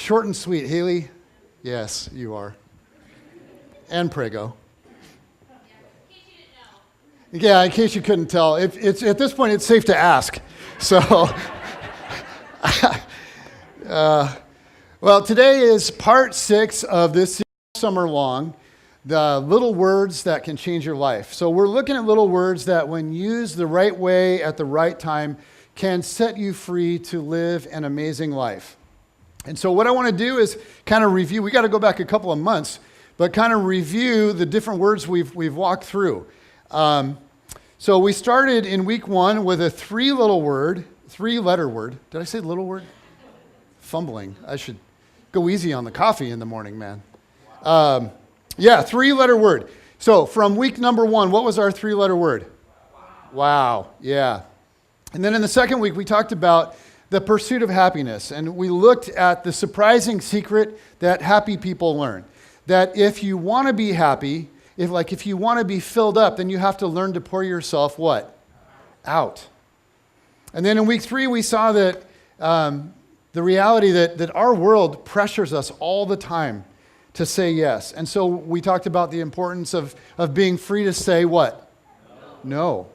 Short and sweet. Haley? Yes, you are. And Prego. Yeah, in case you couldn't tell. It's at this point, it's safe to ask. So, well, today is part 6 of this summer long, the little words that can change your life. So we're looking at little words that when used the right way at the right time can set you free to live an amazing life. And so what I want to do is kind of review, we got to go back a couple of months, but kind of review the different words we've walked through. So we started in week 1 with a 3-letter word. Did I say little word? Fumbling. I should go easy on the coffee in the morning, man. 3-letter word. So from week number 1, what was our 3-letter word? Wow. Yeah. And then in the second week, we talked about the pursuit of happiness. And we looked at the surprising secret that happy people learn. That if you want to be happy, if you want to be filled up, then you have to learn to pour yourself what? Out. And then in week 3, we saw that the reality that our world pressures us all the time to say yes. And so we talked about the importance of being free to say what? No.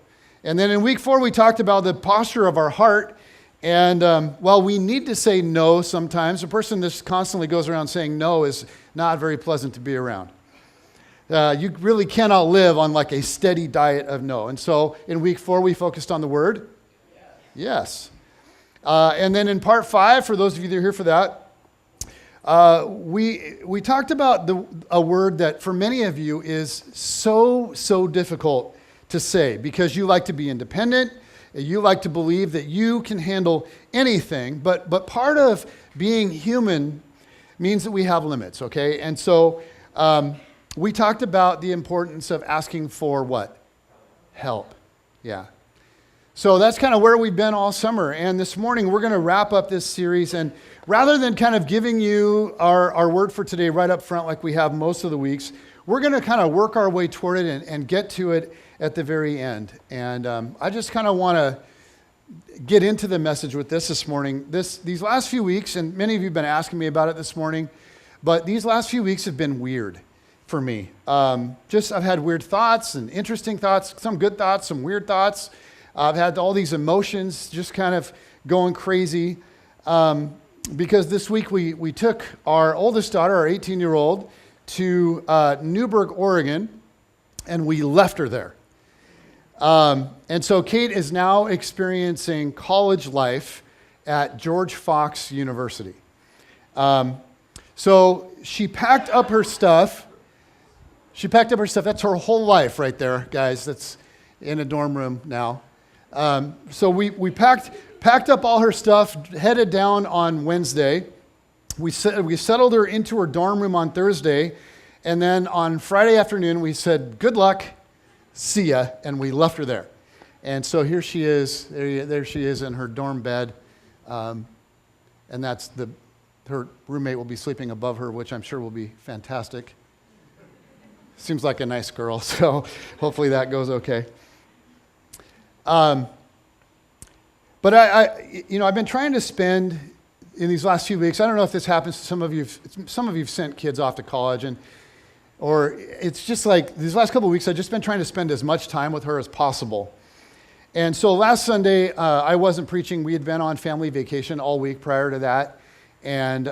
And then in week 4, we talked about the posture of our heart. And while we need to say no sometimes, a person that constantly goes around saying no is not very pleasant to be around. You really cannot live on like a steady diet of no. And so in week 4, we focused on the word yes. And then in part 5, for those of you that are here for that, we talked about a word that for many of you is so difficult to say because you like to be independent. You like to believe that you can handle anything, but part of being human means that we have limits, okay? And so we talked about the importance of asking for what? Help. Yeah. So that's kind of where we've been all summer. And this morning we're going to wrap up this series. And rather than kind of giving you our word for today right up front like we have most of the weeks, we're going to kind of work our way toward it and get to it at the very end. And I just kind of want to get into the message with this morning. These last few weeks, and many of you have been asking me about it this morning, but these last few weeks have been weird for me. I've had weird thoughts and interesting thoughts, some good thoughts, some weird thoughts. I've had all these emotions just kind of going crazy because this week we took our oldest daughter, our 18-year-old, to Newberg, Oregon, and we left her there. And so Kate is now experiencing college life at George Fox University. So she packed up her stuff. That's her whole life right there, guys. That's in a dorm room now. So we packed up all her stuff, headed down on Wednesday. We settled her into her dorm room on Thursday. And then on Friday afternoon, we said, good luck, see ya, and we left her there. And so here she is, there she is in her dorm bed, and her roommate will be sleeping above her, which I'm sure will be fantastic. Seems like a nice girl, so hopefully that goes okay. But I've been trying to spend in these last few weeks, I don't know if this happens to some of you. Some of you've sent kids off to college, or it's just like these last couple of weeks, I've just been trying to spend as much time with her as possible. And so last Sunday, I wasn't preaching. We had been on family vacation all week prior to that. And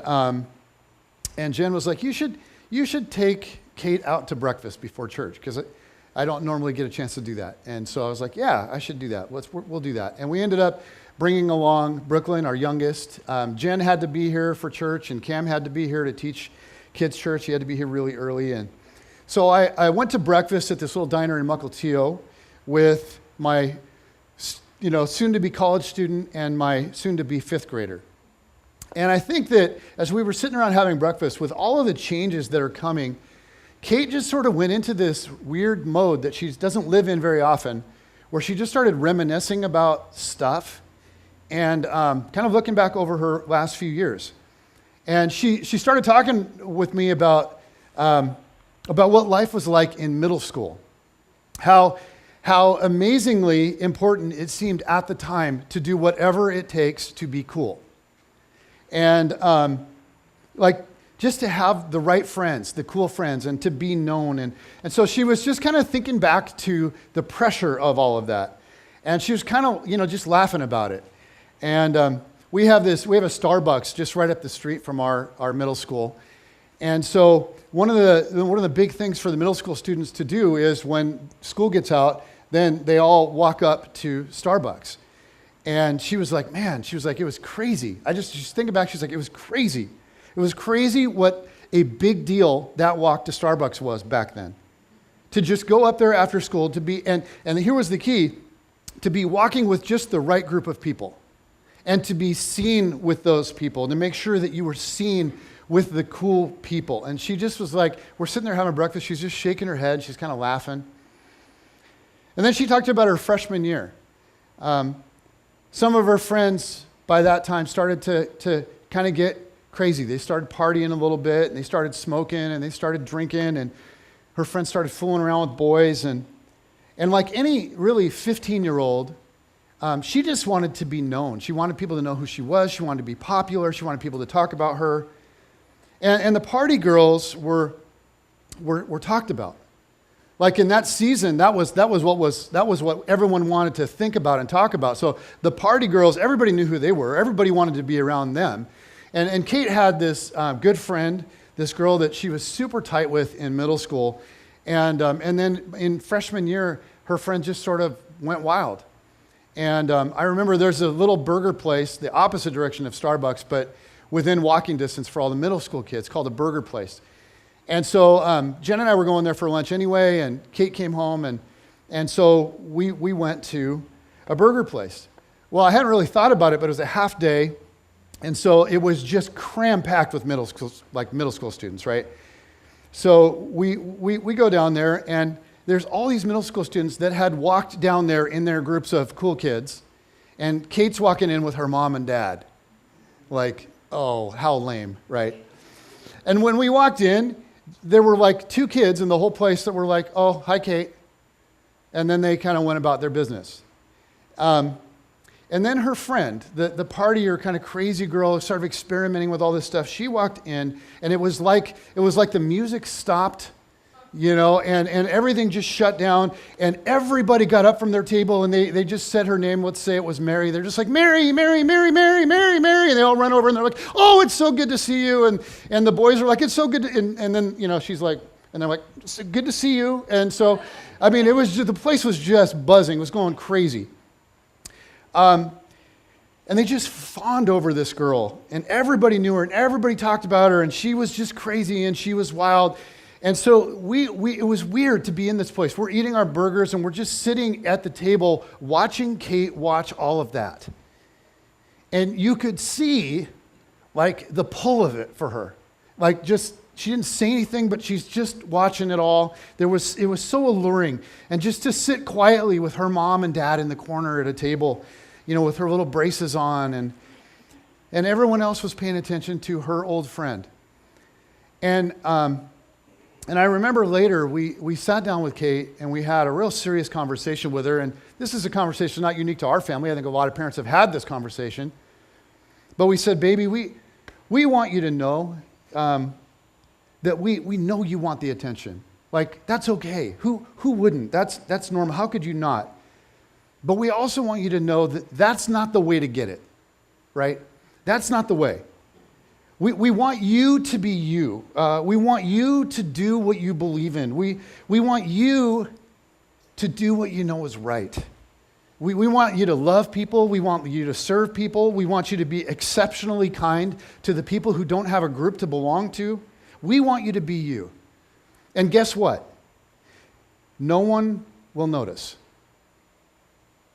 Jen was like, you should take Kate out to breakfast before church, because I don't normally get a chance to do that. And so I was like, yeah, I should do that. We'll do that. And we ended up bringing along Brooklyn, our youngest. Jen had to be here for church, and Cam had to be here to teach kids church. He had to be here really early. And so I went to breakfast at this little diner in Mukilteo with my soon-to-be college student and my soon-to-be 5th grader. And I think that as we were sitting around having breakfast, with all of the changes that are coming, Kate just sort of went into this weird mode that she doesn't live in very often, where she just started reminiscing about stuff and kind of looking back over her last few years. And she started talking with me about what life was like in middle school, how amazingly important it seemed at the time to do whatever it takes to be cool. And like just to have the right friends, the cool friends, and to be known. And so she was just kind of thinking back to the pressure of all of that. And she was kind of, just laughing about it. And we have a Starbucks just right up the street from our middle school. And so one of the big things for the middle school students to do is when school gets out, then they all walk up to Starbucks. And she was like, it was crazy. She's thinking back, she's like, it was crazy. It was crazy what a big deal that walk to Starbucks was back then. To just go up there after school, to be, and here was the key, to be walking with just the right group of people. And to be seen with those people, to make sure that you were seen with the cool people. And she just was like, we're sitting there having breakfast, she's just shaking her head, she's kind of laughing. And then she talked about her freshman year. Some of her friends by that time started to kind of get crazy. They started partying a little bit, and they started smoking, and they started drinking, and her friends started fooling around with boys. And like any really 15-year-old, she just wanted to be known. She wanted people to know who she was. She wanted to be popular. She wanted people to talk about her. And the party girls were talked about. Like in that season, that was what everyone wanted to think about and talk about. So the party girls, everybody knew who they were. Everybody wanted to be around them. And Kate had this good friend, this girl that she was super tight with in middle school. And then in freshman year, her friend just sort of went wild. And I remember there's a little burger place, the opposite direction of Starbucks, but within walking distance for all the middle school kids, called a Burger Place. And so Jen and I were going there for lunch anyway, and Kate came home, and so we went to a burger place. Well, I hadn't really thought about it, but it was a half day, and so it was just cram-packed with middle school students, right? So we go down there, and there's all these middle school students that had walked down there in their groups of cool kids, and Kate's walking in with her mom and dad. Like, oh, how lame, right? And when we walked in, there were like two kids in the whole place that were like, oh, hi, Kate. And then they kind of went about their business. And then her friend, the partier kind of crazy girl who started experimenting with all this stuff, she walked in, and it was like the music stopped, and everything just shut down, and everybody got up from their table, and they just said her name. Let's say it was Mary. They're just like, Mary, Mary, Mary, Mary, Mary, Mary, and they all run over, and they're like, oh, it's so good to see you, and the boys are like, it's so good, and then, she's like, and they're like, it's good to see you, and so, I mean, it was just, the place was just buzzing. It was going crazy. And they just fawned over this girl, and everybody knew her, and everybody talked about her, and she was just crazy, and she was wild. And so it was weird to be in this place. We're eating our burgers, and we're just sitting at the table watching Kate watch all of that. And you could see, like, the pull of it for her. Like, just, she didn't say anything, but she's just watching it all. It was so alluring. And just to sit quietly with her mom and dad in the corner at a table, with her little braces on, and everyone else was paying attention to her old friend. And I remember later, we sat down with Kate, and we had a real serious conversation with her. And this is a conversation not unique to our family. I think a lot of parents have had this conversation. But we said, baby, we want you to know that we know you want the attention. Like, that's okay. Who wouldn't? That's normal. How could you not? But we also want you to know that that's not the way to get it, right? That's not the way. We want you to be you. We want you to do what you believe in. We want you to do what you know is right. We want you to love people. We want you to serve people. We want you to be exceptionally kind to the people who don't have a group to belong to. We want you to be you. And guess what? No one will notice.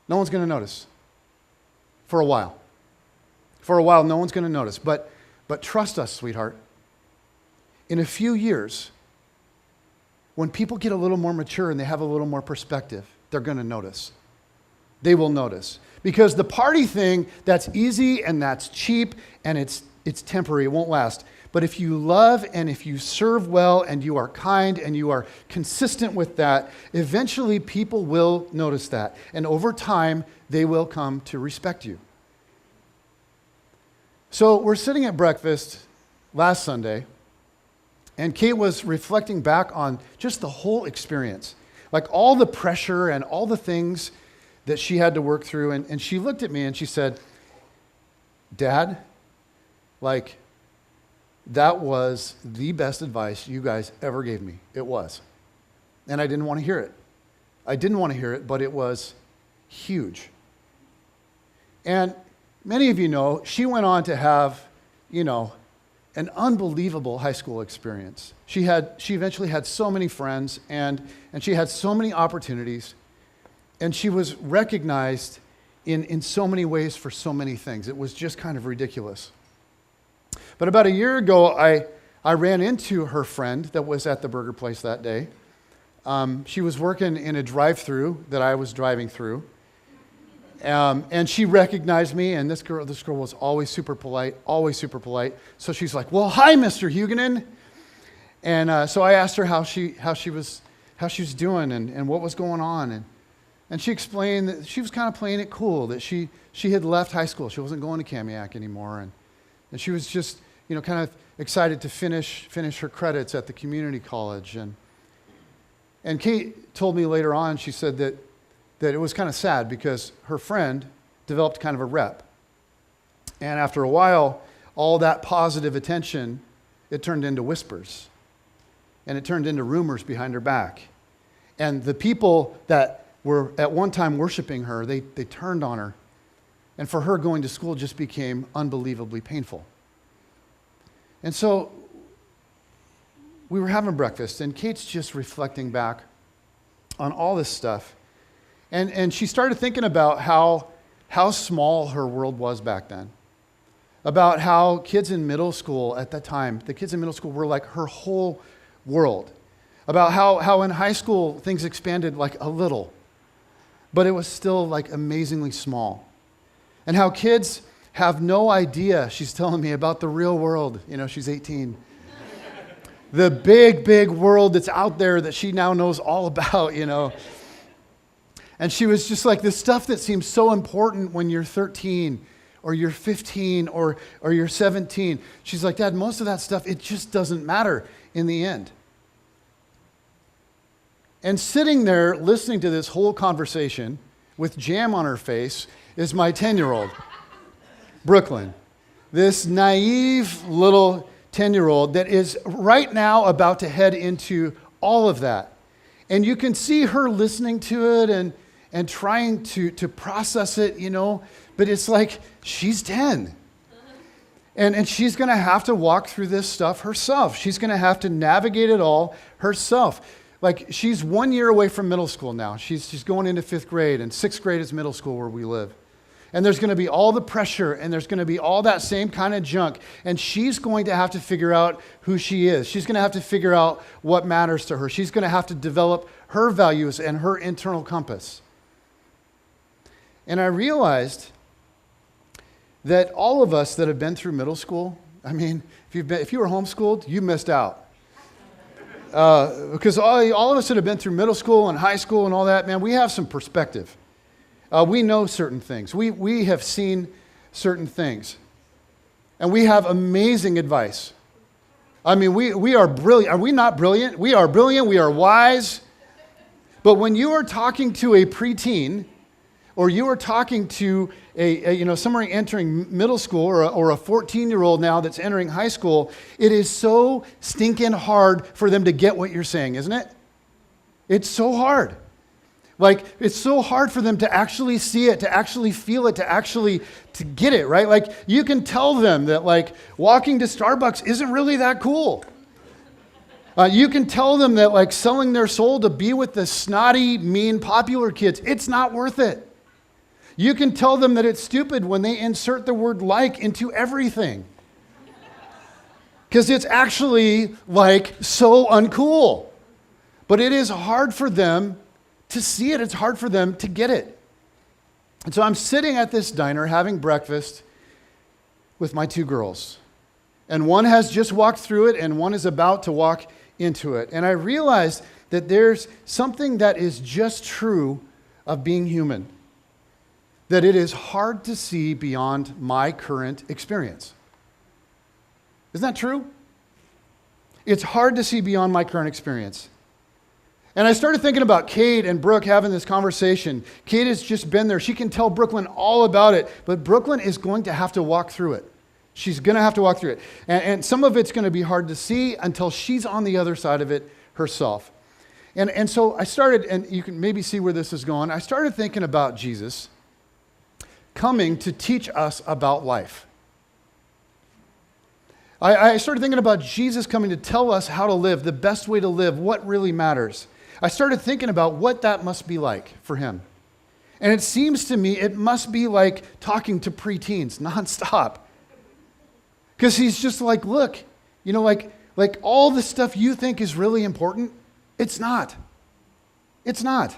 No one's going to notice for a while. For a while, no one's going to notice. But trust us, sweetheart. In a few years, when people get a little more mature and they have a little more perspective, they're going to notice. They will notice. Because the party thing, that's easy and that's cheap and it's temporary. It won't last. But if you love and if you serve well and you are kind and you are consistent with that, eventually people will notice that. And over time, they will come to respect you. So we're sitting at breakfast last Sunday, and Kate was reflecting back on just the whole experience, like all the pressure and all the things that she had to work through. And she looked at me and she said, Dad, like, that was the best advice you guys ever gave me. It was. And I didn't want to hear it. I didn't want to hear it, but it was huge. And many of you know, she went on to have, an unbelievable high school experience. She eventually had so many friends, and she had so many opportunities, and she was recognized in so many ways for so many things. It was just kind of ridiculous. But about a year ago, I ran into her friend that was at the burger place that day. She was working in a drive-through that I was driving through. And she recognized me, and this girl was always super polite. So she's like, "Well, hi, Mr. Huguenin." And so I asked her how she was doing and what was going on. And she explained that she was kind of playing it cool, that she had left high school. She wasn't going to Kamiak anymore. And she was just, kind of excited to finish her credits at the community college. And Kate told me later on, she said that it was kind of sad because her friend developed kind of a rep. And after a while, all that positive attention, it turned into whispers. And it turned into rumors behind her back. And the people that were at one time worshiping her, they turned on her. And for her, going to school just became unbelievably painful. And so we were having breakfast, and Kate's just reflecting back on all this stuff. And she started thinking about how small her world was back then. About how kids in middle school at that time, the kids in middle school were like her whole world. About how in high school things expanded like a little, but it was still like amazingly small. And how kids have no idea, she's telling me, about the real world. She's 18. The big world that's out there that she now knows all about, And she was just like, this stuff that seems so important when you're 13 or you're 15 or you're 17. She's like, Dad, most of that stuff, it just doesn't matter in the end. And sitting there listening to this whole conversation with jam on her face is my 10-year-old, Brooklyn. This naive little 10-year-old that is right now about to head into all of that. And you can see her listening to it and trying to process it, but it's like she's 10. And she's going to have to walk through this stuff herself. She's going to have to navigate it all herself. Like, she's 1 year away from middle school now. She's going into 5th grade, and 6th grade is middle school where we live. And there's going to be all the pressure, and there's going to be all that same kind of junk. And she's going to have to figure out who she is. She's going to have to figure out what matters to her. She's going to have to develop her values and her internal compass. And I realized that all of us that have been through middle school, if you were homeschooled, you missed out. Because all of us that have been through middle school and high school and all that, man, we have some perspective. We know certain things. We have seen certain things. And we have amazing advice. We are brilliant. Are we not brilliant? We are brilliant. We are wise. But when you are talking to a preteen, or you are talking to somebody entering middle school, or a 14-year-old now that's entering high school, it is so stinking hard for them to get what you're saying, isn't it? It's so hard. Like, it's so hard for them to actually see it, to actually feel it, to get it, right? Like, you can tell them that, like, walking to Starbucks isn't really that cool. You can tell them that, like, selling their soul to be with the snotty, mean, popular kids, it's not worth it. You can tell them that it's stupid when they insert the word like into everything. Because it's actually, like, so uncool. But it is hard for them to see it. It's hard for them to get it. And so I'm sitting at this diner having breakfast with my 2 girls. And one has just walked through it, and one is about to walk into it. And I realized that there's something that is just true of being human. That it is hard to see beyond my current experience. Isn't that true? It's hard to see beyond my current experience. And I started thinking about Kate and Brooke having this conversation. Kate has just been there. She can tell Brooklyn all about it, but Brooklyn is going to have to walk through it. She's going to have to walk through it. And some of it's going to be hard to see until she's on the other side of it herself. And so I started, and you can maybe see where this is going, I started thinking about Jesus coming to teach us about life. I started thinking about Jesus coming to tell us how to live, the best way to live, what really matters. I started thinking about what that must be like for him. And it seems to me it must be like talking to preteens nonstop. Because he's just like, look, you know, like all the stuff you think is really important, it's not. It's not.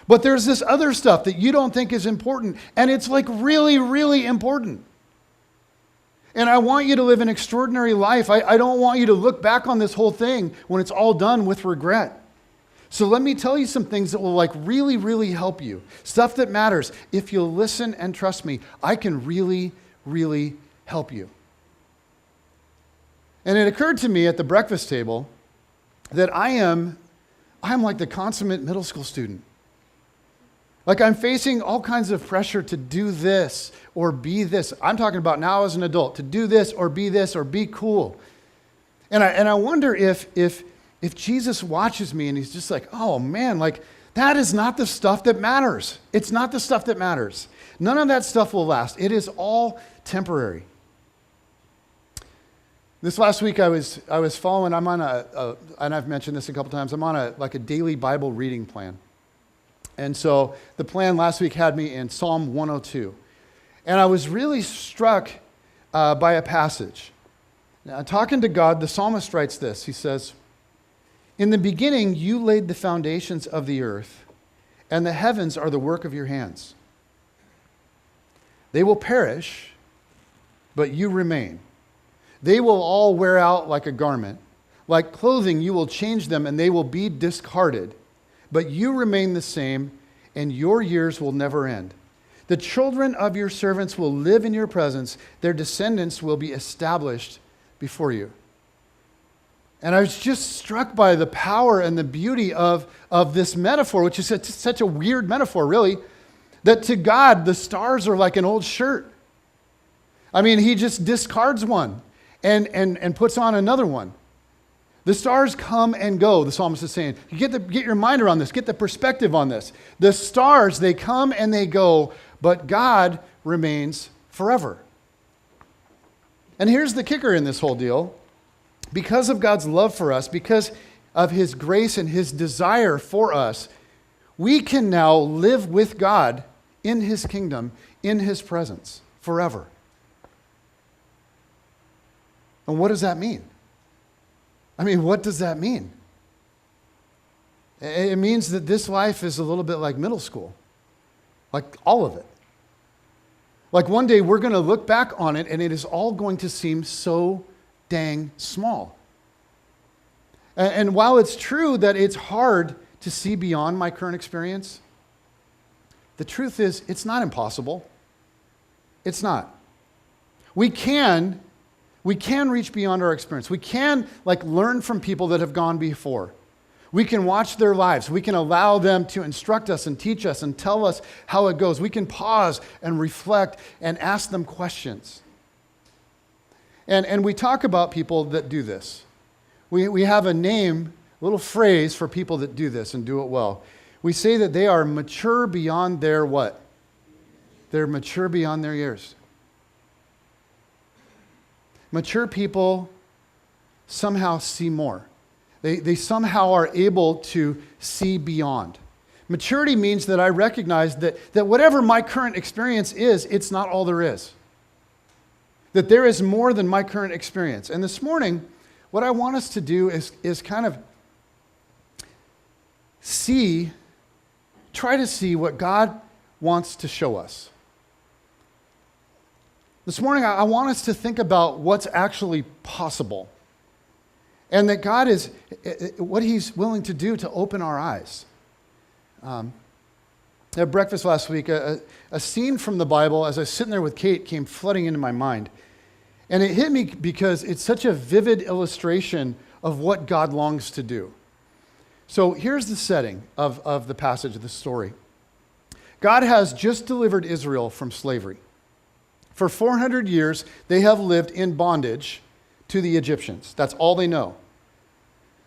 But there's this other stuff that you don't think is important, and it's like really, really important. And I want you to live an extraordinary life. I don't want you to look back on this whole thing when it's all done with regret. So let me tell you some things that will like really, really help you. Stuff that matters. If you'll listen and trust me, I can really, really help you. And it occurred to me at the breakfast table that I am like the consummate middle school student. Like I'm facing all kinds of pressure to do this or be this. I'm talking about now as an adult, to do this or be cool. And I wonder if Jesus watches me and he's just like, oh man, like that is not the stuff that matters. It's not the stuff that matters. None of that stuff will last. It is all temporary. This last week I was following, I'm on and I've mentioned this a couple times, I'm on a daily Bible reading plan. And so the plan last week had me in Psalm 102. And I was really struck by a passage. Now, talking to God, the psalmist writes this. He says, "In the beginning you laid the foundations of the earth, and the heavens are the work of your hands. They will perish, but you remain. They will all wear out like a garment. Like clothing, you will change them, and they will be discarded. But you remain the same, and your years will never end. The children of your servants will live in your presence. Their descendants will be established before you." And I was just struck by the power and the beauty of this metaphor, which is such a weird metaphor, really, that to God, the stars are like an old shirt. I mean, he just discards one and puts on another one. The stars come and go, the psalmist is saying. You get your mind around this, get the perspective on this. The stars, they come and they go, but God remains forever. And here's the kicker in this whole deal. Because of God's love for us, because of his grace and his desire for us, we can now live with God in his kingdom, in his presence, forever. And what does that mean? I mean, what does that mean? It means that this life is a little bit like middle school, like all of it. Like one day we're going to look back on it and it is all going to seem so dang small. And while it's true that it's hard to see beyond my current experience, the truth is it's not impossible. It's not. We can reach beyond our experience. We can learn from people that have gone before. We can watch their lives. We can allow them to instruct us and teach us and tell us how it goes. We can pause and reflect and ask them questions. And we talk about people that do this. We have a name, a little phrase for people that do this and do it well. We say that they are mature beyond their what? They're mature beyond their years. Mature people somehow see more. They somehow are able to see beyond. Maturity means that I recognize that whatever my current experience is, it's not all there is. That there is more than my current experience. And this morning, what I want us to do is kind of try to see what God wants to show us. This morning, I want us to think about what's actually possible. And that God is, what he's willing to do to open our eyes. At breakfast last week, a scene from the Bible, as I was sitting there with Kate, came flooding into my mind. And it hit me because it's such a vivid illustration of what God longs to do. So here's the setting of the passage of the story. God has just delivered Israel from slavery. For 400 years, they have lived in bondage to the Egyptians. That's all they know.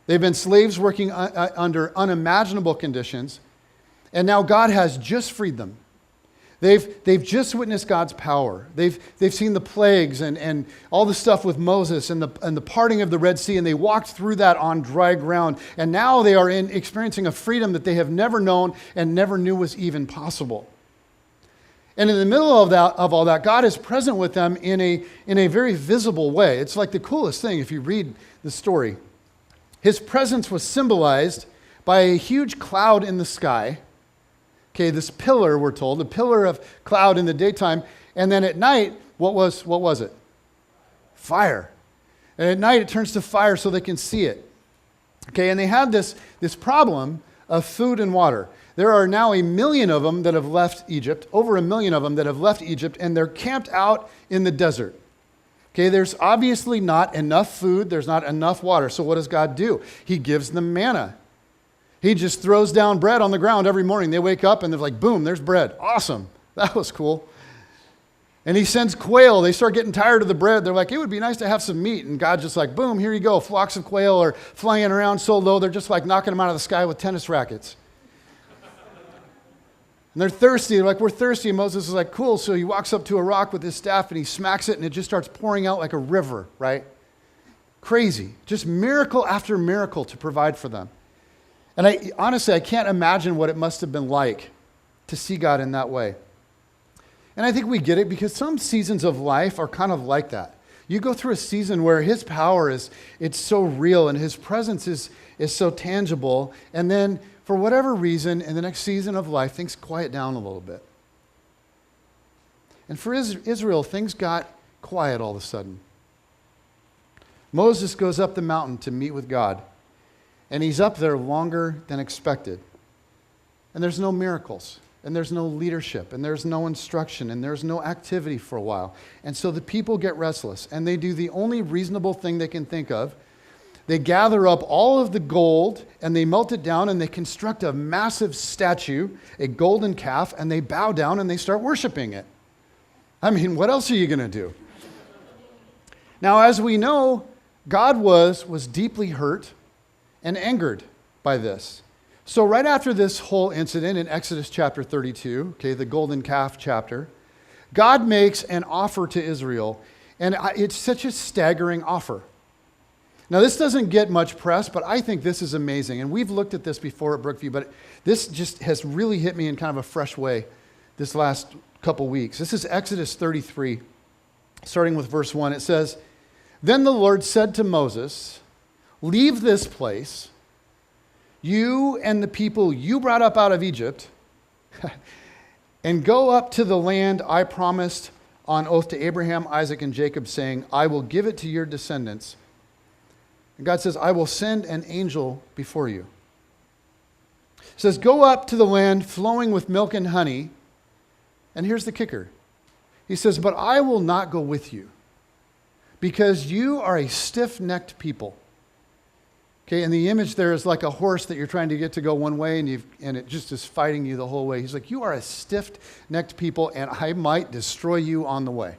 They've been slaves working under unimaginable conditions, and now God has just freed them. They've just witnessed God's power. They've seen the plagues and all the stuff with Moses and the parting of the Red Sea, and they walked through that on dry ground. And now they are experiencing a freedom that they have never known and never knew was even possible. And in the middle of all that, God is present with them in a very visible way. It's like the coolest thing if you read the story. His presence was symbolized by a huge cloud in the sky. Okay, this pillar, we're told, a pillar of cloud in the daytime, and then at night, what was it? Fire. And at night it turns to fire so they can see it. Okay, and they had this problem of food and water. There are now 1 million of them that have left Egypt, over 1 million of them that have left Egypt, and they're camped out in the desert. Okay, there's obviously not enough food, there's not enough water. So what does God do? He gives them manna. He just throws down bread on the ground every morning. They wake up and they're like, boom, there's bread. Awesome. That was cool. And he sends quail. They start getting tired of the bread. They're like, it would be nice to have some meat. And God's just like, boom, here you go. Flocks of quail are flying around so low, they're just like knocking them out of the sky with tennis rackets. And they're thirsty. They're like, we're thirsty. And Moses is like, cool. So he walks up to a rock with his staff and he smacks it and it just starts pouring out like a river, right? Crazy. Just miracle after miracle to provide for them. And honestly, I can't imagine what it must have been like to see God in that way. And I think we get it because some seasons of life are kind of like that. You go through a season where his power it's so real and his presence is so tangible. And then for whatever reason, in the next season of life, things quiet down a little bit. And for Israel, things got quiet all of a sudden. Moses goes up the mountain to meet with God. And he's up there longer than expected. And there's no miracles. And there's no leadership. And there's no instruction. And there's no activity for a while. And so the people get restless. And they do the only reasonable thing they can think of. They gather up all of the gold. And they melt it down. And they construct a massive statue, a golden calf. And they bow down and they start worshiping it. I mean, what else are you going to do? Now, as we know, God was deeply hurt and angered by this. So right after this whole incident in Exodus chapter 32, okay, the golden calf chapter, God makes an offer to Israel, and it's such a staggering offer. Now this doesn't get much press, but I think this is amazing, and we've looked at this before at Brookview, but this just has really hit me in kind of a fresh way this last couple weeks. This is Exodus 33, starting with verse 1. It says, "Then the Lord said to Moses, 'Leave this place, you and the people you brought up out of Egypt, and go up to the land I promised on oath to Abraham, Isaac, and Jacob, saying, I will give it to your descendants.' And God says, 'I will send an angel before you.' It says, 'Go up to the land flowing with milk and honey.' And here's the kicker. He says, 'But I will not go with you, because you are a stiff-necked people.'" Okay, and the image there is like a horse that you're trying to get to go one way, and it just is fighting you the whole way. He's like, "You are a stiff-necked people, and I might destroy you on the way."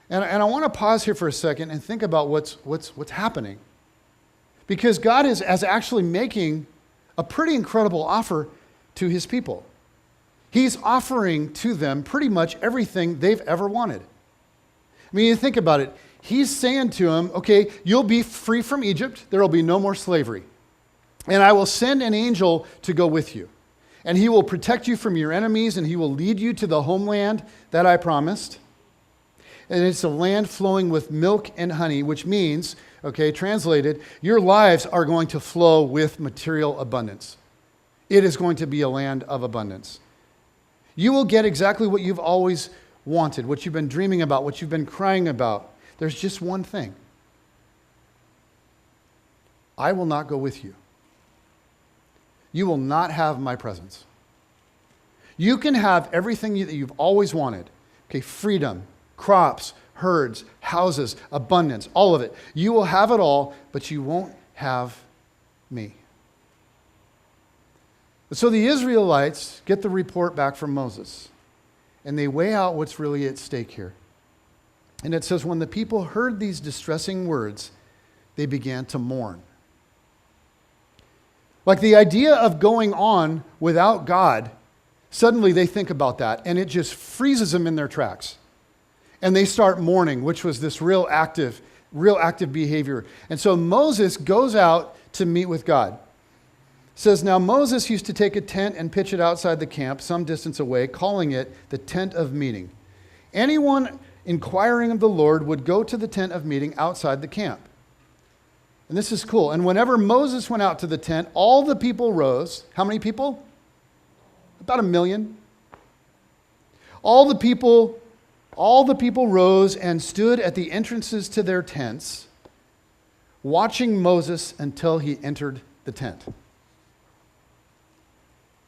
And I want to pause here for a second and think about what's happening, because God is actually making a pretty incredible offer to his people. He's offering to them pretty much everything they've ever wanted. I mean, you think about it. He's saying to them, okay, you'll be free from Egypt. There will be no more slavery. And I will send an angel to go with you. And he will protect you from your enemies, and he will lead you to the homeland that I promised. And it's a land flowing with milk and honey, which means, okay, translated, your lives are going to flow with material abundance. It is going to be a land of abundance. You will get exactly what you've always wanted, what you've been dreaming about, what you've been crying about. There's just one thing. I will not go with you. You will not have my presence. You can have everything that you've always wanted. Okay, freedom, crops, herds, houses, abundance, all of it. You will have it all, but you won't have me. So the Israelites get the report back from Moses, and they weigh out what's really at stake here. And it says, when the people heard these distressing words, they began to mourn. Like the idea of going on without God, suddenly they think about that, and it just freezes them in their tracks. And they start mourning, which was this real active behavior. And so Moses goes out to meet with God. It says, now Moses used to take a tent and pitch it outside the camp some distance away, calling it the tent of meeting. Anyone inquiring of the Lord would go to the tent of meeting outside the camp. And this is cool. And whenever Moses went out to the tent, all the people rose. How many people? About 1 million. All the people rose and stood at the entrances to their tents, watching Moses until he entered the tent.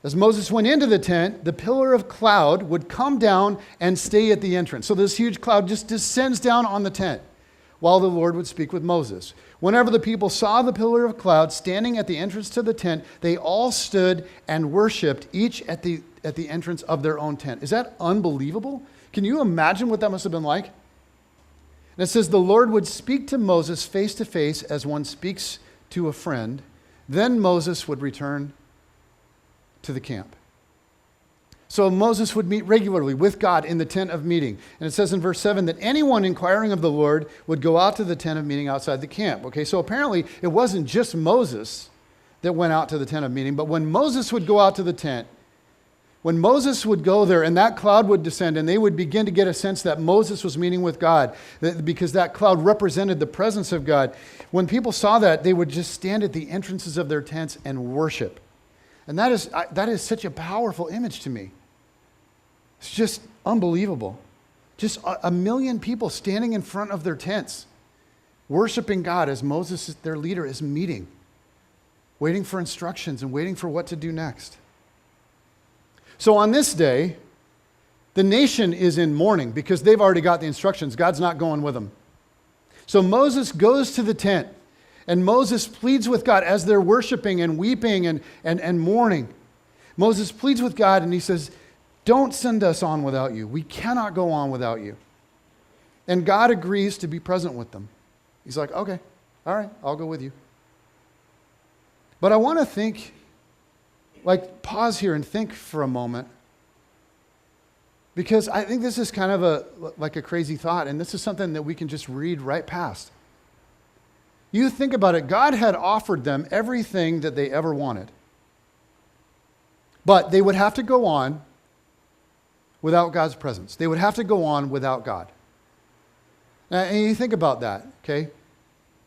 As Moses went into the tent, the pillar of cloud would come down and stay at the entrance. So this huge cloud just descends down on the tent while the Lord would speak with Moses. Whenever the people saw the pillar of cloud standing at the entrance to the tent, they all stood and worshiped, each at the entrance of their own tent. Is that unbelievable? Can you imagine what that must have been like? And it says, the Lord would speak to Moses face to face as one speaks to a friend. Then Moses would return to the camp. So Moses would meet regularly with God in the tent of meeting. And it says in verse 7 that anyone inquiring of the Lord would go out to the tent of meeting outside the camp. Okay, so apparently it wasn't just Moses that went out to the tent of meeting, but when Moses would go out to the tent, when Moses would go there and that cloud would descend and they would begin to get a sense that Moses was meeting with God, because that cloud represented the presence of God. When people saw that, they would just stand at the entrances of their tents and worship. And that is such a powerful image to me. It's just unbelievable. Just 1 million people standing in front of their tents, worshiping God as Moses, their leader, is meeting, waiting for instructions and waiting for what to do next. So on this day, the nation is in mourning because they've already got the instructions. God's not going with them. So Moses goes to the tent. And Moses pleads with God as they're worshiping and weeping and mourning. Moses pleads with God and he says, don't send us on without you. We cannot go on without you. And God agrees to be present with them. He's like, okay, all right, I'll go with you. But I want to pause here and think for a moment. Because I think this is kind of a crazy thought. And this is something that we can just read right past. You think about it, God had offered them everything that they ever wanted. But they would have to go on without God's presence. They would have to go on without God. And you think about that, okay?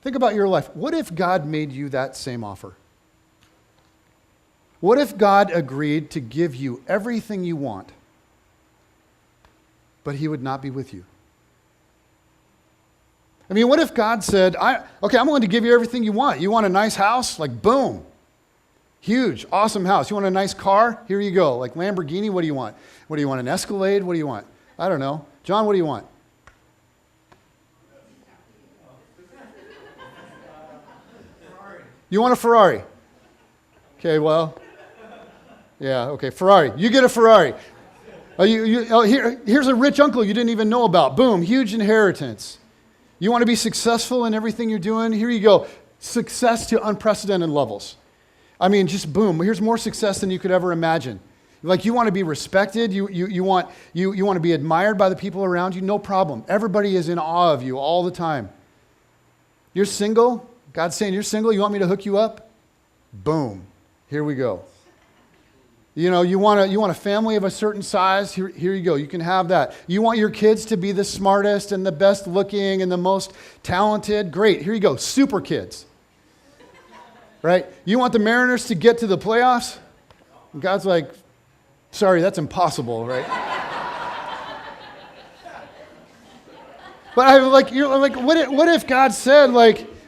Think about your life. What if God made you that same offer? What if God agreed to give you everything you want, but he would not be with you? I mean, what if God said, I'm willing to give you everything you want. You want a nice house? Like, boom. Huge, awesome house. You want a nice car? Here you go. Like Lamborghini, what do you want? What do you want, an Escalade? What do you want? I don't know. John, what do you want? You want a Ferrari? Okay, well, yeah, okay, Ferrari. You get a Ferrari. Here's a rich uncle you didn't even know about. Boom, huge inheritance. You want to be successful in everything you're doing? Here you go. Success to unprecedented levels. I mean, just boom. Here's more success than you could ever imagine. Like, you want to be respected. You want to be admired by the people around you. No problem. Everybody is in awe of you all the time. You're single. God's saying, you're single. You want me to hook you up? Boom. Here we go. You know, you want a family of a certain size, here you go, you can have that. You want your kids to be the smartest and the best looking and the most talented, great, here you go, super kids. Right? You want the Mariners to get to the playoffs? And God's like, sorry, that's impossible, right? But you're like, what if God said,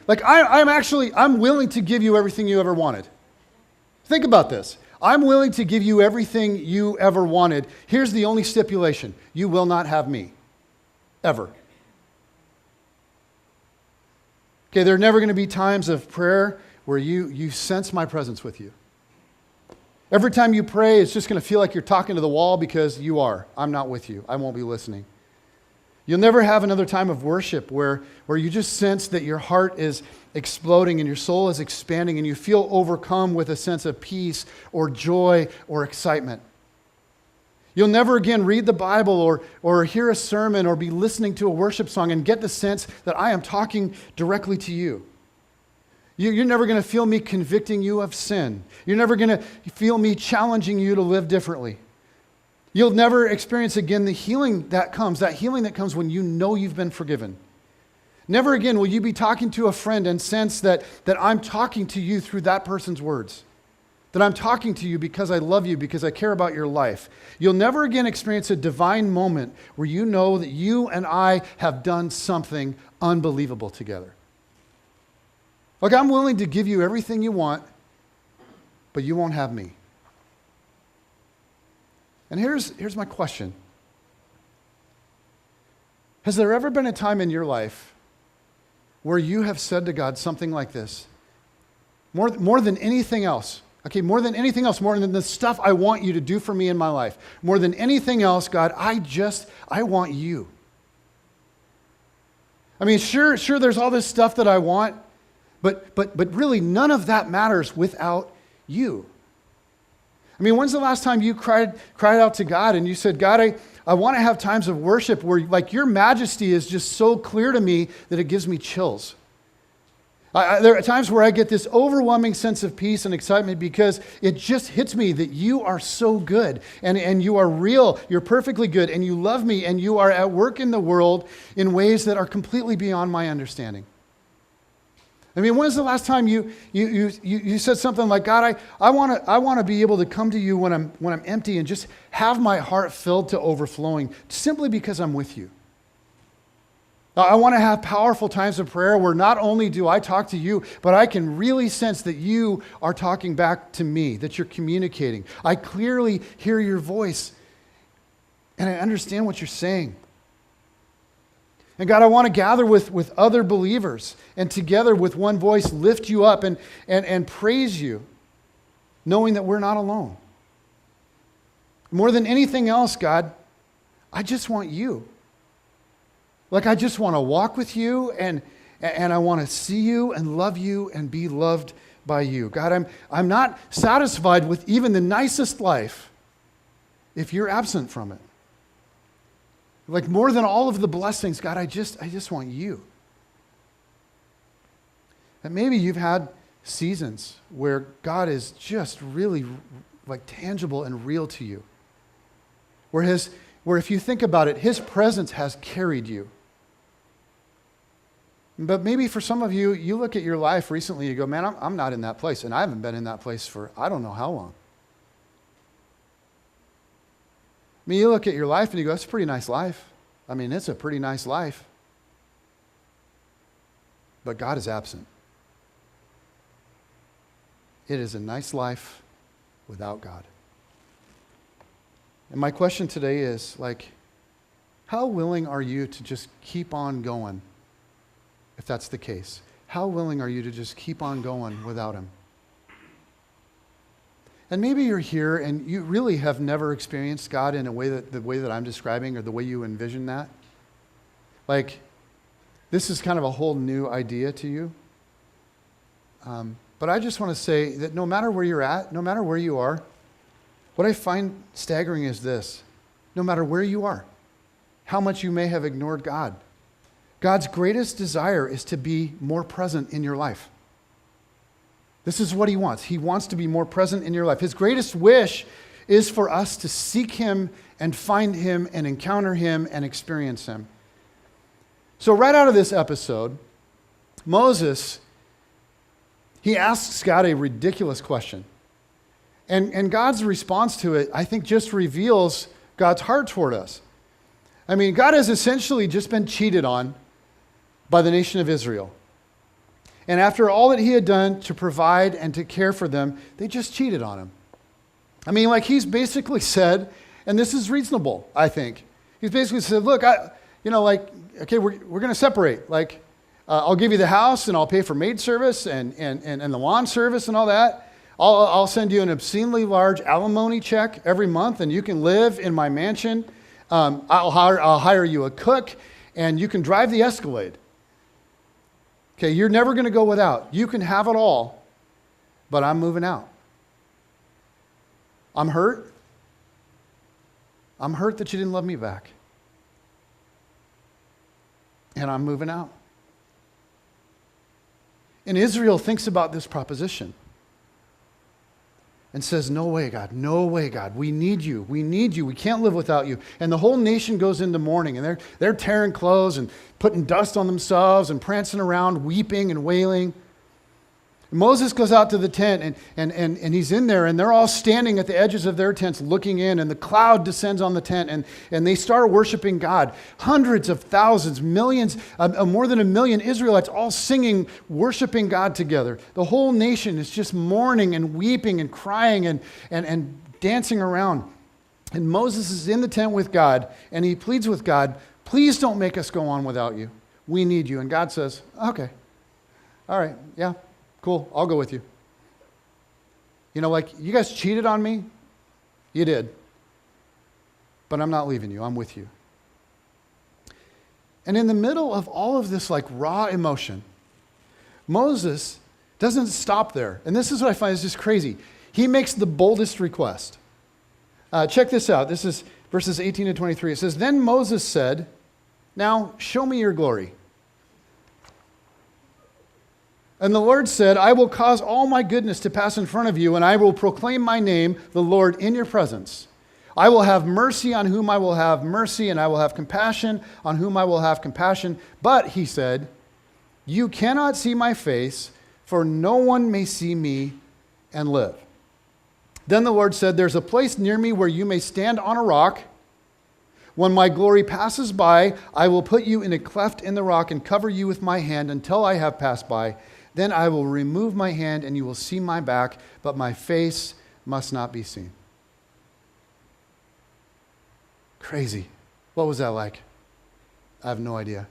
I'm willing to give you everything you ever wanted. Think about this. I'm willing to give you everything you ever wanted. Here's the only stipulation. You will not have me. Ever. Okay, there are never going to be times of prayer where you sense my presence with you. Every time you pray, it's just going to feel like you're talking to the wall because you are. I'm not with you. I won't be listening. You'll never have another time of worship where you just sense that your heart is exploding and your soul is expanding and you feel overcome with a sense of peace or joy or excitement. You'll never again read the Bible or hear a sermon or be listening to a worship song and get the sense that I am talking directly to you. You're never going to feel me convicting you of sin. You're never going to feel me challenging you to live differently. You'll never experience again the healing that comes when you know you've been forgiven. Never again will you be talking to a friend and sense that I'm talking to you through that person's words. That I'm talking to you because I love you, because I care about your life. You'll never again experience a divine moment where you know that you and I have done something unbelievable together. Look, I'm willing to give you everything you want, but you won't have me. And here's my question. Has there ever been a time in your life where you have said to God something like this? More than anything else, okay, more than anything else, more than the stuff I want you to do for me in my life, more than anything else, God, I want you. I mean, sure, there's all this stuff that I want, but really none of that matters without you. I mean, when's the last time you cried out to God and you said, God, I want to have times of worship where like your majesty is just so clear to me that it gives me chills. There are times where I get this overwhelming sense of peace and excitement because it just hits me that you are so good and you are real, you're perfectly good, and you love me, and you are at work in the world in ways that are completely beyond my understanding. I mean, when's the last time you said something like, God, I want to be able to come to you when I'm empty and just have my heart filled to overflowing simply because I'm with you. I want to have powerful times of prayer where not only do I talk to you, but I can really sense that you are talking back to me, that you're communicating. I clearly hear your voice and I understand what you're saying. And God, I want to gather with other believers and together with one voice lift you up and praise you, knowing that we're not alone. More than anything else, God, I just want you. Like I just want to walk with you and I want to see you and love you and be loved by you. God, I'm not satisfied with even the nicest life if you're absent from it. Like more than all of the blessings, God, I just want you. And maybe you've had seasons where God is just really like tangible and real to you. Where if you think about it, his presence has carried you. But maybe for some of you, you look at your life recently, you go, man, I'm not in that place. And I haven't been in that place for I don't know how long. I mean, you look at your life and you go, that's a pretty nice life. I mean, it's a pretty nice life. But God is absent. It is a nice life without God. And my question today is, like, how willing are you to just keep on going if that's the case? How willing are you to just keep on going without him? And maybe you're here and you really have never experienced God in the way that I'm describing or the way you envision that. Like, this is kind of a whole new idea to you. But I just want to say that no matter where you're at, no matter where you are, what I find staggering is this. No matter where you are, how much you may have ignored God, God's greatest desire is to be more present in your life. This is what he wants. He wants to be more present in your life. His greatest wish is for us to seek him and find him and encounter him and experience him. So right out of this episode, Moses, he asks God a ridiculous question. And God's response to it, I think, just reveals God's heart toward us. I mean, God has essentially just been cheated on by the nation of Israel. And after all that he had done to provide and to care for them, they just cheated on him. I mean, like he's basically said, and this is reasonable, I think. He's basically said, look, okay, we're going to separate. Like, I'll give you the house and I'll pay for maid service and the lawn service and all that. I'll send you an obscenely large alimony check every month and you can live in my mansion. I'll hire you a cook and you can drive the Escalade. Okay, you're never going to go without. You can have it all, but I'm moving out. I'm hurt. I'm hurt that you didn't love me back. And I'm moving out. And Israel thinks about this proposition and says, no way, God, no way, God. We need you. We need you. We can't live without you. And the whole nation goes into mourning, and they're tearing clothes and putting dust on themselves and prancing around, weeping and wailing. Moses goes out to the tent and he's in there, and they're all standing at the edges of their tents looking in, and the cloud descends on the tent, and they start worshiping God. Hundreds of thousands, millions, more than 1 million Israelites all singing, worshiping God together. The whole nation is just mourning and weeping and crying and dancing around. And Moses is in the tent with God, and he pleads with God, please don't make us go on without you. We need you. And God says, okay, all right, yeah. Cool, I'll go with you. You know, like, you guys cheated on me? You did. But I'm not leaving you, I'm with you. And in the middle of all of this, like, raw emotion, Moses doesn't stop there. And this is what I find is just crazy. He makes the boldest request. Check this out. This is verses 18 to 23. It says, then Moses said, now show me your glory. And the Lord said, I will cause all my goodness to pass in front of you, and I will proclaim my name, the Lord, in your presence. I will have mercy on whom I will have mercy, and I will have compassion on whom I will have compassion. But, he said, you cannot see my face, for no one may see me and live. Then the Lord said, there's a place near me where you may stand on a rock. When my glory passes by, I will put you in a cleft in the rock and cover you with my hand until I have passed by. Then I will remove my hand and you will see my back, but my face must not be seen. Crazy. What was that like? I have no idea.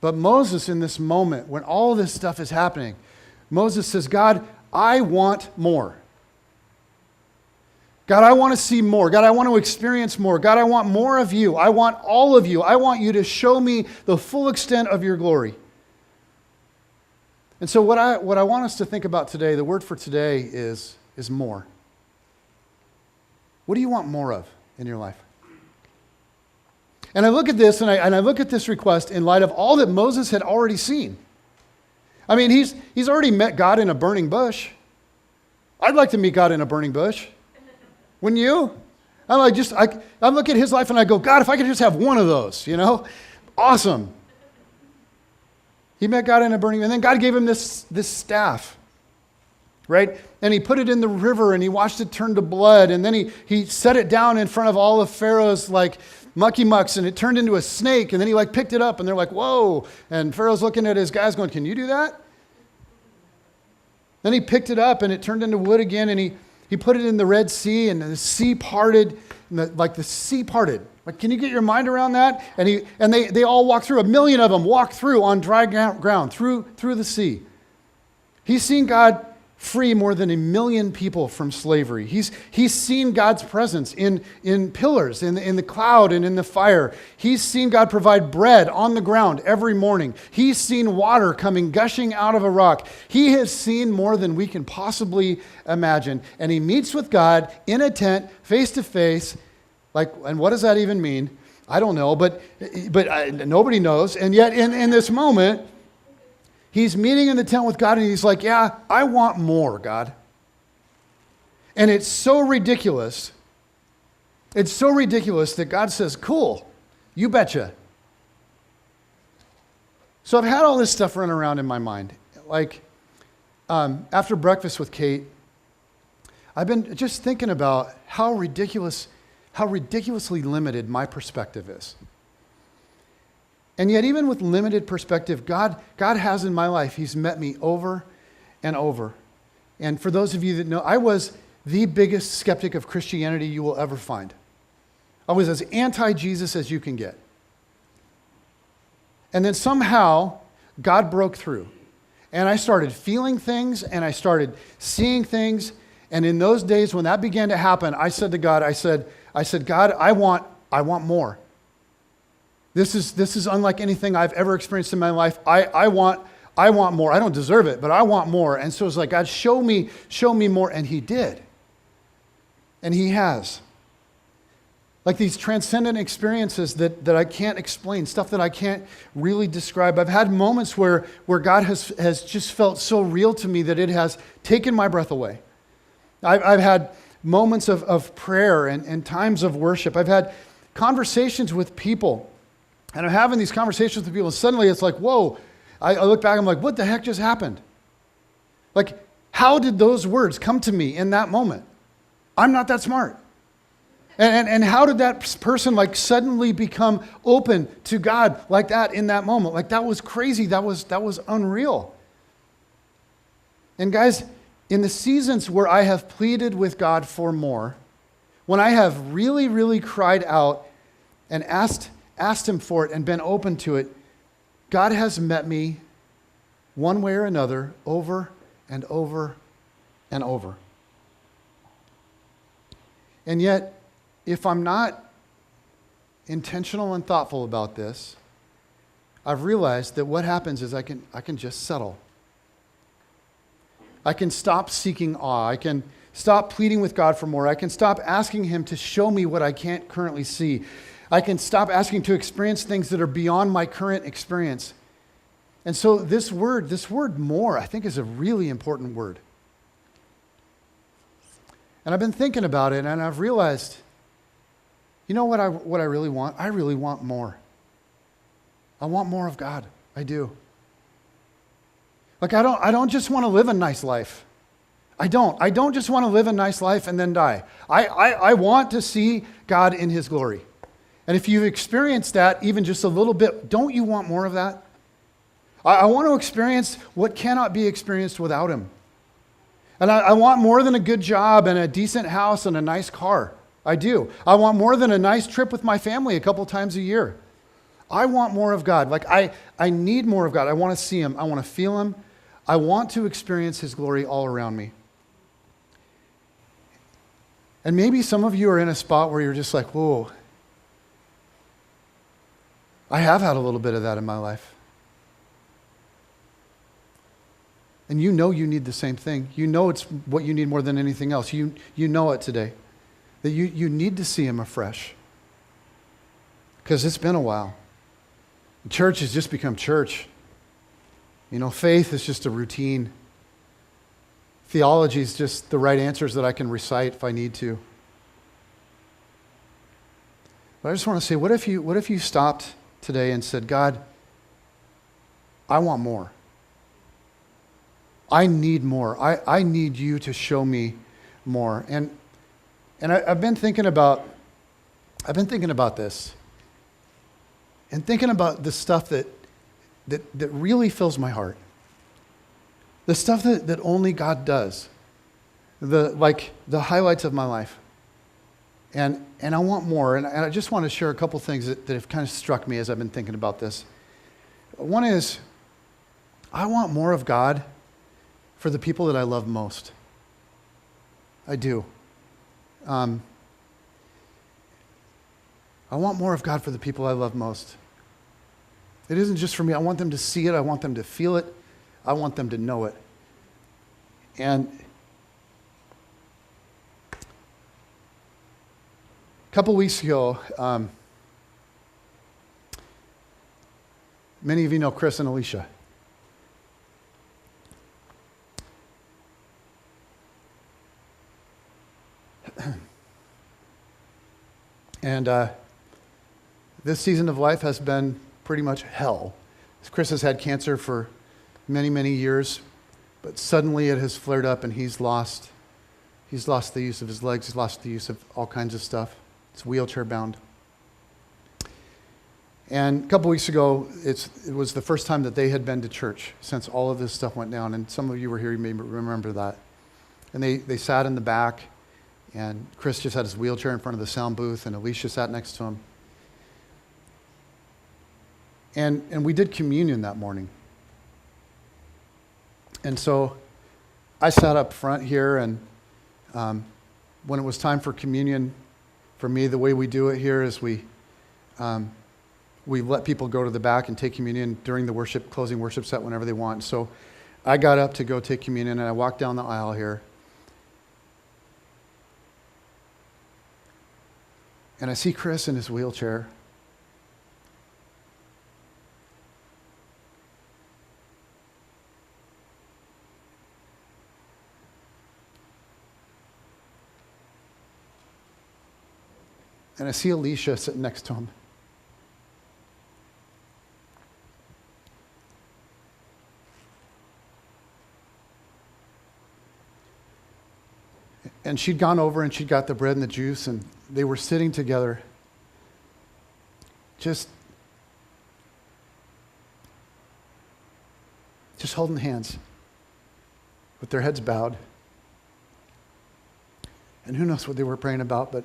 But Moses, in this moment, when all this stuff is happening, Moses says, God, I want more. God, I want to see more. God, I want to experience more. God, I want more of you. I want all of you. I want you to show me the full extent of your glory. And so what I want us to think about today, the word for today is more. What do you want more of in your life? And I look at this, and I look at this request in light of all that Moses had already seen. I mean, he's already met God in a burning bush. I'd like to meet God in a burning bush. Wouldn't you? I look at his life and I go, God, if I could just have one of those, you know? Awesome. He met God in a burning, and then God gave him this staff, right? And he put it in the river and he watched it turn to blood, and then he set it down in front of all of Pharaoh's like mucky mucks, and it turned into a snake, and then he like picked it up and they're like, whoa. And Pharaoh's looking at his guys going, can you do that? Then he picked it up and it turned into wood again, and he put it in the Red Sea, and the sea parted, and the sea parted. Like, can you get your mind around that? And they all walked through. 1 million of them walked through on dry ground, through the sea. He's seen God free more than 1 million people from slavery. He's seen God's presence in pillars, in the cloud and in the fire. He's seen God provide bread on the ground every morning. He's seen water coming, gushing out of a rock. He has seen more than we can possibly imagine. And he meets with God in a tent, face to face. Like, and what does that even mean? I don't know, but nobody knows. And yet in this moment, he's meeting in the tent with God, and he's like, yeah, I want more, God. And it's so ridiculous. It's so ridiculous that God says, cool, you betcha. So I've had all this stuff running around in my mind. Like, after breakfast with Kate, I've been just thinking about how ridiculously limited my perspective is. And yet, even with limited perspective, God has in my life, he's met me over and over. And for those of you that know, I was the biggest skeptic of Christianity you will ever find. I was as anti-Jesus as you can get. And then somehow, God broke through. And I started feeling things, and I started seeing things. And in those days when that began to happen, I said to God, I said, God, I want more. This is unlike anything I've ever experienced in my life. I want more. I don't deserve it, but I want more. And so it's like, God, show me more. And he did. And he has. Like these transcendent experiences that I can't explain, stuff that I can't really describe. I've had moments where God has just felt so real to me that it has taken my breath away. I've had moments of prayer and times of worship. I've had conversations with people, and I'm having these conversations with people, and suddenly it's like, whoa, I look back, I'm like, what the heck just happened? Like, how did those words come to me in that moment? I'm not that smart. And how did that person like suddenly become open to God like that in that moment? Like that was crazy. That was unreal. And guys, in the seasons where I have pleaded with God for more, when I have really, really cried out and asked him for it and been open to it, God has met me one way or another over and over and over. And yet, if I'm not intentional and thoughtful about this, I've realized that what happens is I can just settle. I can stop seeking awe. I can stop pleading with God for more. I can stop asking him to show me what I can't currently see. I can stop asking to experience things that are beyond my current experience. And so this word more, I think is a really important word. And I've been thinking about it, and I've realized, you know what I really want? I really want more. I want more of God. I do. Like I don't just want to live a nice life. I don't just want to live a nice life and then die. I want to see God in his glory. And if you've experienced that even just a little bit, don't you want more of that? I want to experience what cannot be experienced without him. And I want more than a good job and a decent house and a nice car. I do. I want more than a nice trip with my family a couple times a year. I want more of God. Like I need more of God. I want to see him. I want to feel him. I want to experience his glory all around me. And maybe some of you are in a spot where you're just like, whoa, I have had a little bit of that in my life. And you know you need the same thing. You know it's what you need more than anything else. You know it today. That you need to see him afresh. Because it's been a while. Church has just become church. You know, faith is just a routine. Theology is just the right answers that I can recite if I need to. But I just want to say, what if you stopped today and said, God, I want more. I need more. I need you to show me more. And I've been thinking about this, and thinking about the stuff that really fills my heart. The stuff that only God does. The highlights of my life. And I want more. And I just want to share a couple things that have kind of struck me as I've been thinking about this. One is, I want more of God for the people that I love most. I do. I want more of God for the people I love most. It isn't just for me. I want them to see it. I want them to feel it. I want them to know it. And a couple weeks ago, many of you know Chris and Alicia. And this season of life has been pretty much hell. Chris has had cancer for many, many years, but suddenly it has flared up and he's lost the use of his legs, he's lost the use of all kinds of stuff. He's wheelchair bound. And a couple weeks ago, it was the first time that they had been to church since all of this stuff went down, and some of you were here, you may remember that. And they sat in the back, and Chris just had his wheelchair in front of the sound booth, and Alicia sat next to him. And we did communion that morning. And so I sat up front here, and when it was time for communion, for me, the way we do it here is we let people go to the back and take communion during the closing worship set whenever they want. So I got up to go take communion, and I walked down the aisle here. And I see Chris in his wheelchair. And I see Alicia sitting next to him. And she'd gone over and she'd got the bread and the juice, and they were sitting together, just holding hands with their heads bowed. And who knows what they were praying about, but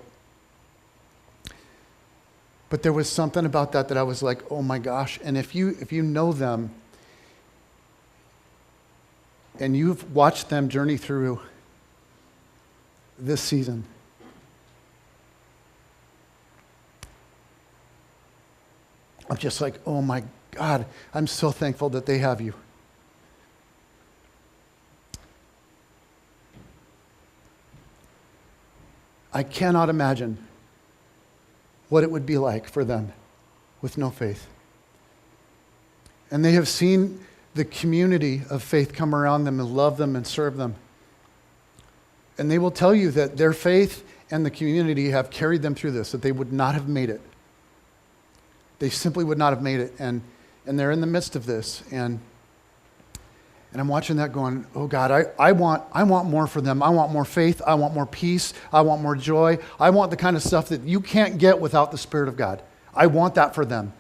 there was something about that I was like, oh my gosh. And if you know them and you've watched them journey through this season, I'm just like, oh my God, I'm so thankful that they have you. I cannot imagine what it would be like for them with no faith. And they have seen the community of faith come around them and love them and serve them. And they will tell you that their faith and the community have carried them through this, that they would not have made it. They simply would not have made it. And they're in the midst of this. And I'm watching that going, oh God, I want more for them. I want more faith. I want more peace. I want more joy. I want the kind of stuff that you can't get without the Spirit of God. I want that for them.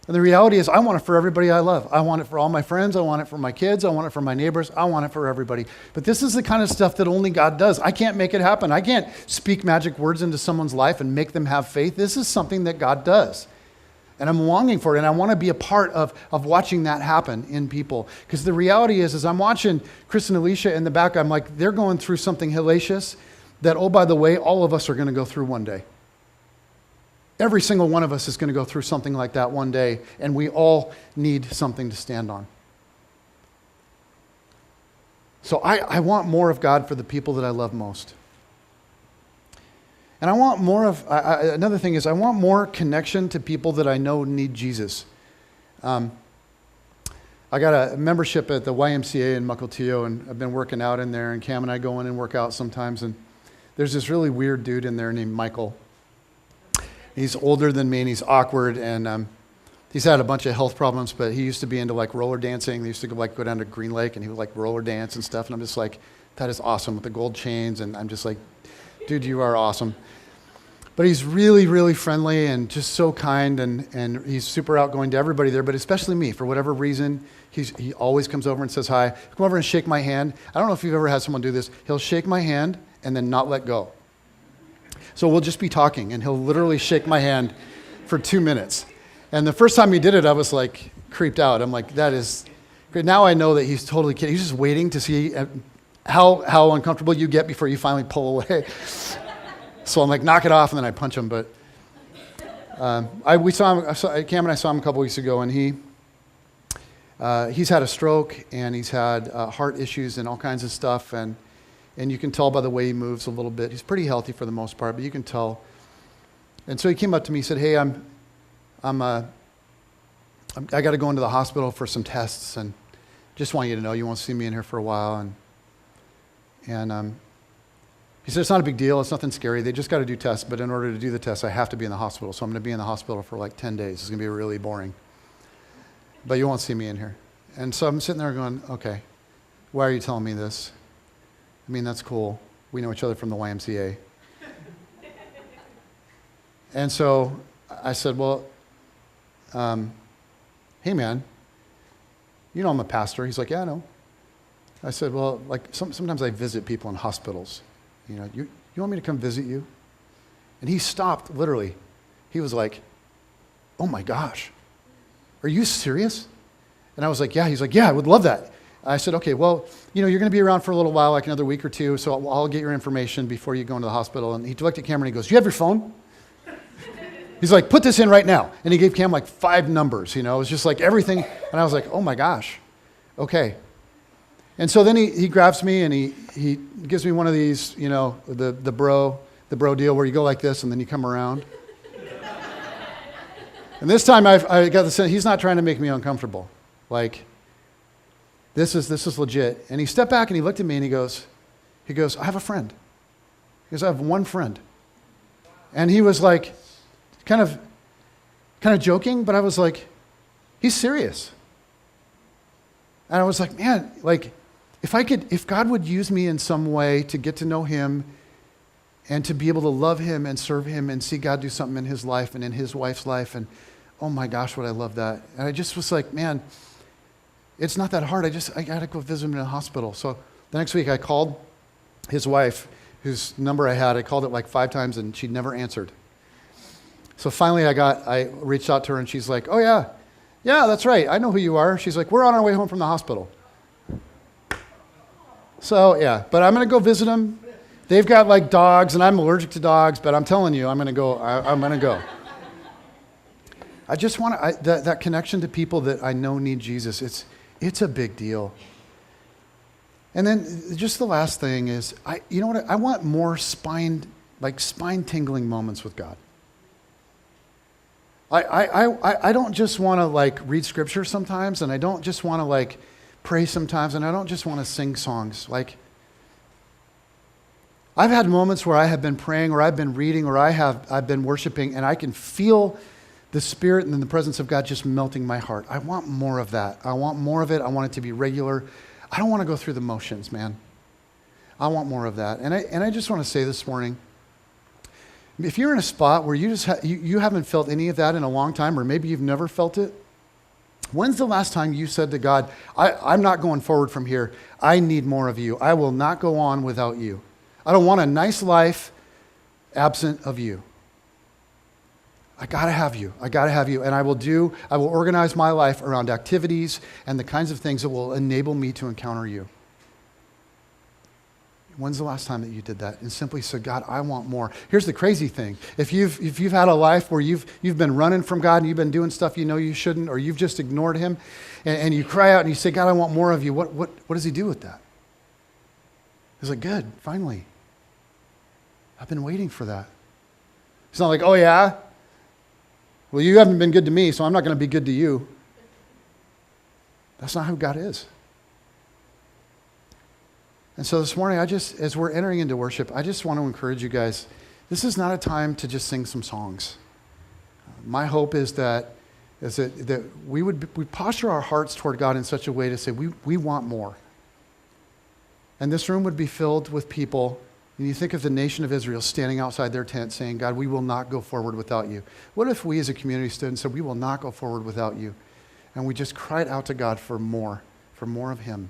And the reality is, I want it for everybody I love. I want it for all my friends. I want it for my kids. I want it for my neighbors. I want it for everybody. But this is the kind of stuff that only God does. I can't make it happen. I can't speak magic words into someone's life and make them have faith. This is something that God does. And I'm longing for it, and I want to be a part of watching that happen in people. Because the reality is, as I'm watching Chris and Alicia in the back, I'm like, they're going through something hellacious that, oh, by the way, all of us are going to go through one day. Every single one of us is going to go through something like that one day, and we all need something to stand on. So I want more of God for the people that I love most. And I want more of, another thing is, I want more connection to people that I know need Jesus. I got a membership at the YMCA in Mukilteo, and I've been working out in there, and Cam and I go in and work out sometimes, and there's this really weird dude in there named Michael. He's older than me, and he's awkward, and he's had a bunch of health problems, but he used to be into like roller dancing. They used to go down to Green Lake, and he would like roller dance and stuff, and I'm just like, that is awesome with the gold chains, and I'm just like, dude, you are awesome. But he's really, really friendly and just so kind, and he's super outgoing to everybody there, but especially me. For whatever reason, he always comes over and says hi. He'll come over and shake my hand. I don't know if you've ever had someone do this. He'll shake my hand and then not let go. So we'll just be talking, and he'll literally shake my hand for 2 minutes. And the first time he did it, I was like creeped out. I'm like, that is great. Now I know that he's totally kidding. He's just waiting to see how uncomfortable you get before you finally pull away. So I'm like, knock it off, and then I punch him. But Cam and I saw him a couple weeks ago, and he's had a stroke, and he's had heart issues and all kinds of stuff, and you can tell by the way he moves a little bit. He's pretty healthy for the most part, but you can tell. And so he came up to me, he said, hey, I got to go into the hospital for some tests, and just want you to know you won't see me in here for a while. And he said, it's not a big deal. It's nothing scary. They just got to do tests. But in order to do the tests, I have to be in the hospital. So I'm going to be in the hospital for like 10 days. It's going to be really boring. But you won't see me in here. And so I'm sitting there going, okay, why are you telling me this? I mean, that's cool. We know each other from the YMCA. And so I said, well, hey, man, you know I'm a pastor. He's like, yeah, I know. I said, well, like sometimes I visit people in hospitals. You know, you want me to come visit you? And he stopped, literally. He was like, oh my gosh. are you serious? And I was like, yeah. He's like, yeah, I would love that. I said, okay, well, you're going to be around for a little while, like another week or two, so I'll get your information before you go into the hospital. And he looked at Cameron and he goes, you have your phone? He's like, put this in right now. And he gave Cam like 5 numbers, It was just like everything. And I was like, oh my gosh, okay. And so then he grabs me and he gives me one of these, the bro deal where you go like this and then you come around. And this time I got the sense he's not trying to make me uncomfortable. Like, this is legit. And he stepped back and he looked at me and he goes, I have a friend. He goes, I have one friend. And he was like, kind of joking, but I was like, he's serious. And I was like, man, like, if God would use me in some way to get to know him and to be able to love him and serve him and see God do something in his life and in his wife's life, and oh my gosh, would I love that. And I just was like, man, it's not that hard. I got to go visit him in the hospital. So the next week I called his wife, whose number I had. I called it like 5 times and she'd never answered. So finally I reached out to her and she's like, oh yeah, that's right. I know who you are. She's like, we're on our way home from the hospital. So yeah, but I'm going to go visit them. They've got like dogs and I'm allergic to dogs, but I'm telling you, I'm going to go. I'm going to go. I just want that connection to people that I know need Jesus. It's a big deal. And then just the last thing is, I want more spine-tingling moments with God. I don't just want to like read scripture sometimes, and I don't just want to like pray sometimes, and I don't just want to sing songs. Like, I've had moments where I have been praying, or I've been reading, or I've been worshiping, and I can feel the Spirit and the presence of God just melting my heart. I want more of that. I want more of it. I want it to be regular. I don't want to go through the motions, man. I want more of that. And I just want to say this morning, if you're in a spot where you haven't felt any of that in a long time, or maybe you've never felt it, when's the last time you said to God, I'm not going forward from here. I need more of you. I will not go on without you. I don't want a nice life absent of you. I got to have you. I got to have you. And I will organize my life around activities and the kinds of things that will enable me to encounter you. When's the last time that you did that and simply said, God, I want more? Here's the crazy thing. If you've had a life where you've been running from God and you've been doing stuff you know you shouldn't, or you've just ignored him, and you cry out and you say, God, I want more of you, what does he do with that? He's like, good, finally. I've been waiting for that. It's not like, oh yeah? Well, you haven't been good to me, so I'm not going to be good to you. That's not who God is. And so this morning, as we're entering into worship, I just want to encourage you guys, this is not a time to just sing some songs. My hope is that we posture our hearts toward God in such a way to say, we want more. And this room would be filled with people, and you think of the nation of Israel standing outside their tent saying, God, we will not go forward without you. What if we as a community stood and said, we will not go forward without you? And we just cried out to God for more of him.